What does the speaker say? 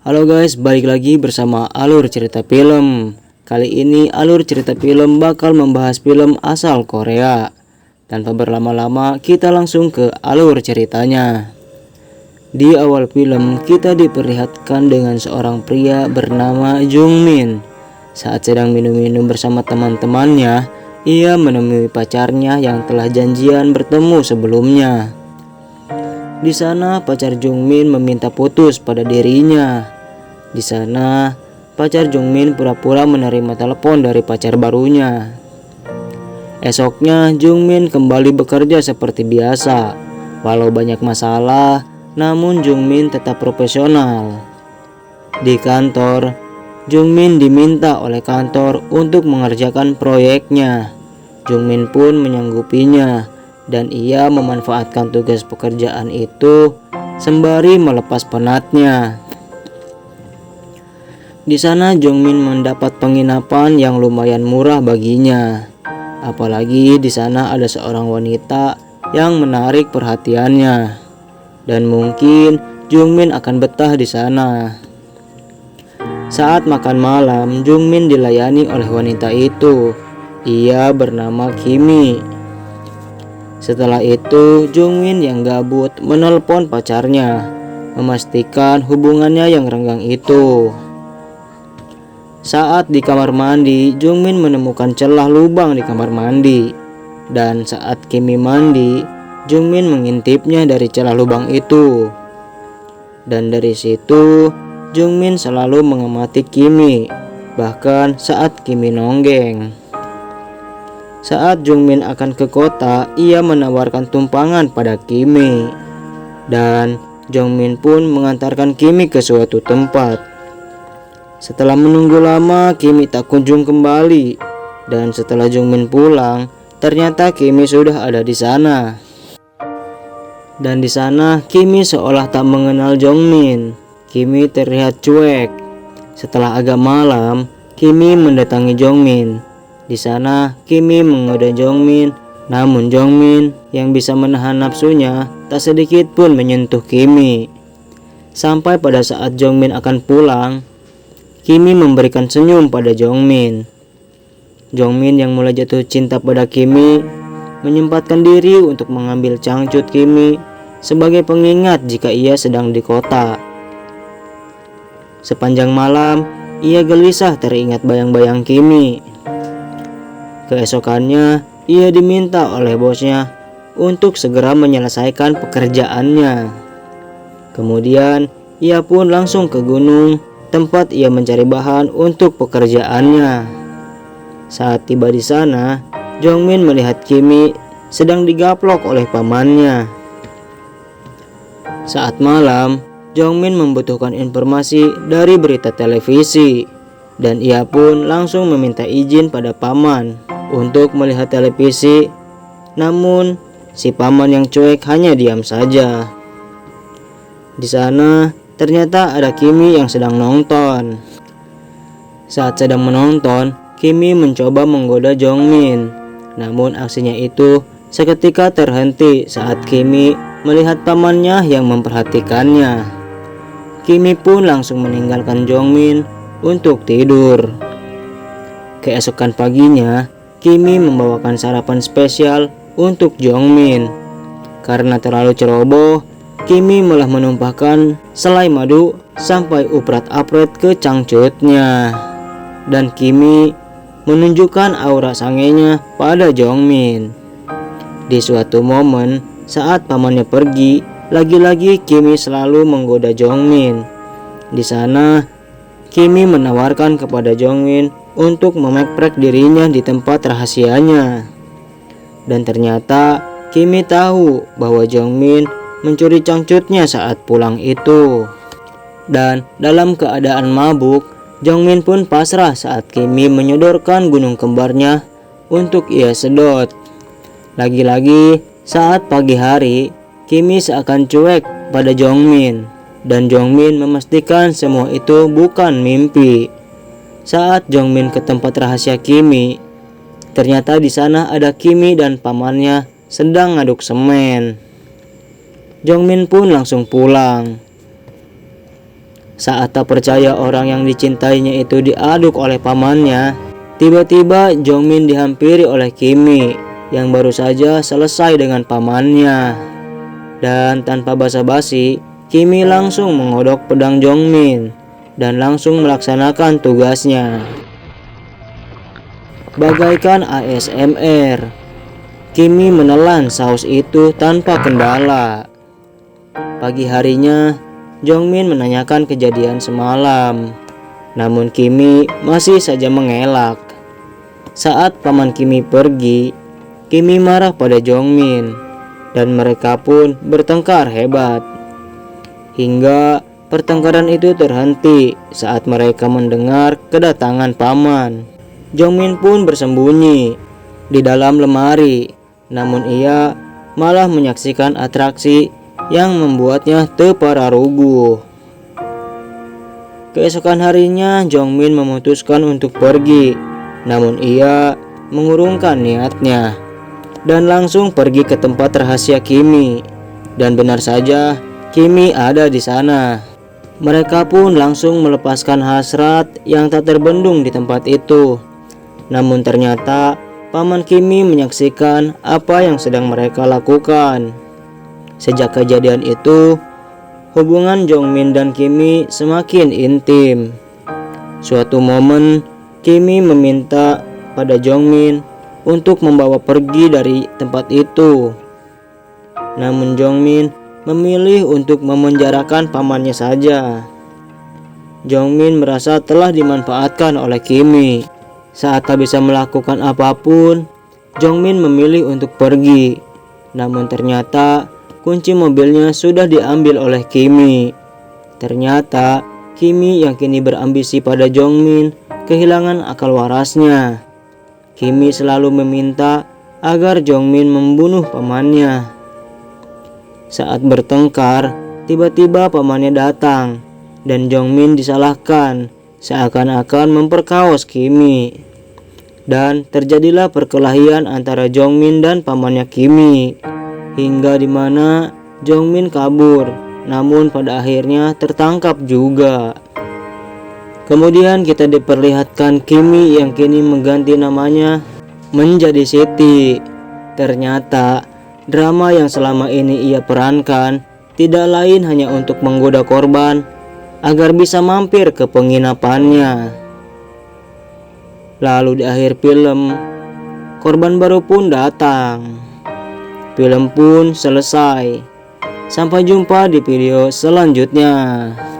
Halo guys, balik lagi bersama Alur Cerita Film. Kali ini Alur Cerita Film bakal membahas film asal Korea. Tanpa berlama-lama, kita langsung ke alur ceritanya. Di awal film, kita diperlihatkan dengan seorang pria bernama Jung Min. Saat sedang minum-minum bersama teman-temannya, ia menemui pacarnya yang telah janjian bertemu sebelumnya. Di sana, pacar Jung Min meminta putus pada dirinya. Di sana, pacar Jung Min pura-pura menerima telepon dari pacar barunya. Esoknya, Jung Min kembali bekerja seperti biasa. Walau banyak masalah, namun Jung Min tetap profesional. Di kantor, Jung Min diminta oleh kantor untuk mengerjakan proyeknya. Jung Min pun menyanggupinya, dan ia memanfaatkan tugas pekerjaan itu sembari melepas penatnya. Di sana Jung Min mendapat penginapan yang lumayan murah baginya. Apalagi di sana ada seorang wanita yang menarik perhatiannya. Dan mungkin Jung Min akan betah di sana. Saat makan malam, Jung Min dilayani oleh wanita itu. Ia bernama Kimi. Setelah itu, Jung Min yang gabut menelpon pacarnya, memastikan hubungannya yang renggang itu. Saat di kamar mandi, Jung Min menemukan celah lubang di kamar mandi. Dan saat Kimi mandi, Jung Min mengintipnya dari celah lubang itu. Dan dari situ, Jung Min selalu mengamati Kimi, bahkan saat Kimi nonggeng. Saat Jung Min akan ke kota, ia menawarkan tumpangan pada Kimi. Dan Jung Min pun mengantarkan Kimi ke suatu tempat. Setelah menunggu lama, Kimi tak kunjung kembali. Dan setelah Jung Min pulang, ternyata Kimi sudah ada di sana. Dan di sana, Kimi seolah tak mengenal Jung Min. Kimi terlihat cuek. Setelah agak malam, Kimi mendatangi Jung Min. Di sana, Kimi menggoda Jung Min, namun Jung Min yang bisa menahan nafsunya tak sedikit pun menyentuh Kimi. Sampai pada saat Jung Min akan pulang, Kimi memberikan senyum pada Jung Min. Jung Min yang mulai jatuh cinta pada Kimi menyempatkan diri untuk mengambil cangcut Kimi sebagai pengingat jika ia sedang di kota. Sepanjang malam, ia gelisah teringat bayang-bayang Kimi. Keesokannya, ia diminta oleh bosnya untuk segera menyelesaikan pekerjaannya. Kemudian, ia pun langsung ke gunung, tempat ia mencari bahan untuk pekerjaannya. Saat tiba di sana, Jung Min melihat Kimi sedang digaplok oleh pamannya. Saat malam, Jung Min membutuhkan informasi dari berita televisi, dan ia pun langsung meminta izin pada paman untuk melihat televisi. Namun, si paman yang cuek hanya diam saja. Di sana, ternyata ada Kimi yang sedang nonton. Saat sedang menonton, Kimi mencoba menggoda Jung Min. Namun aksinya itu seketika terhenti saat Kimi melihat pamannya yang memperhatikannya. Kimi pun langsung meninggalkan Jung Min untuk tidur. Keesokan paginya, Kimi membawakan sarapan spesial untuk Jung Min. Karena terlalu ceroboh, Kimi malah menumpahkan selai madu sampai uprat-apret ke cangcutnya. Dan Kimi menunjukkan aura sangenya pada Jung Min. Di suatu momen saat pamannya pergi, lagi-lagi Kimi selalu menggoda Jung Min. Di sana, Kimi menawarkan kepada Jung Min untuk memekprek dirinya di tempat rahasianya. Dan ternyata Kimi tahu bahwa Jung Min mencuri cangcutnya saat pulang itu. Dan dalam keadaan mabuk, Jung Min pun pasrah saat Kimi menyodorkan gunung kembarnya untuk ia sedot. Lagi-lagi saat pagi hari, Kimi seakan cuek pada Jung Min, dan Jung Min memastikan semua itu bukan mimpi. Saat Jung Min ke tempat rahasia Kimi, ternyata di sana ada Kimi dan pamannya sedang ngaduk semen. Jung Min pun langsung pulang. Saat tak percaya orang yang dicintainya itu diaduk oleh pamannya, tiba-tiba Jongmin dihampiri oleh Kimi yang baru saja selesai dengan pamannya. Dan tanpa basa-basi, Kimi langsung mengodok pedang Jongmin dan langsung melaksanakan tugasnya. Bagaikan ASMR, Kimi menelan saus itu tanpa kendala. Pagi harinya, Jongmin menanyakan kejadian semalam, namun Kimi masih saja mengelak. Saat paman Kimi pergi, Kimi marah pada Jongmin, dan mereka pun bertengkar hebat. Hingga pertengkaran itu terhenti saat mereka mendengar kedatangan paman. Jongmin pun bersembunyi di dalam lemari, namun ia malah menyaksikan atraksi yang membuatnya terpararuguh. Keesokan harinya, Jongmin memutuskan untuk pergi, namun ia mengurungkan niatnya dan langsung pergi ke tempat rahasia Kimi. Dan benar saja, Kimi ada di sana. Mereka pun langsung melepaskan hasrat yang tak terbendung di tempat itu. Namun ternyata paman Kimi menyaksikan apa yang sedang mereka lakukan. Sejak kejadian itu, hubungan Jongmin dan Kimi semakin intim. Suatu momen, Kimi meminta pada Jongmin untuk membawa pergi dari tempat itu. Namun Jongmin memilih untuk memenjarakan pamannya saja. Jongmin merasa telah dimanfaatkan oleh Kimi. Saat tak bisa melakukan apapun, Jongmin memilih untuk pergi. Namun ternyata kunci mobilnya sudah diambil oleh Kimi. Ternyata Kimi yang kini berambisi pada Jongmin kehilangan akal warasnya. Kimi selalu meminta agar Jongmin membunuh pamannya. Saat bertengkar, tiba-tiba pamannya datang dan Jongmin disalahkan seakan-akan memperkaos Kimi. Dan terjadilah perkelahian antara Jongmin dan pamannya Kimi, hingga dimana Jongmin kabur, namun pada akhirnya tertangkap juga. Kemudian kita diperlihatkan Kimi yang kini mengganti namanya menjadi Siti. Ternyata drama yang selama ini ia perankan tidak lain hanya untuk menggoda korban agar bisa mampir ke penginapannya. Lalu di akhir film, korban baru pun datang. Film pun selesai. Sampai jumpa di video selanjutnya.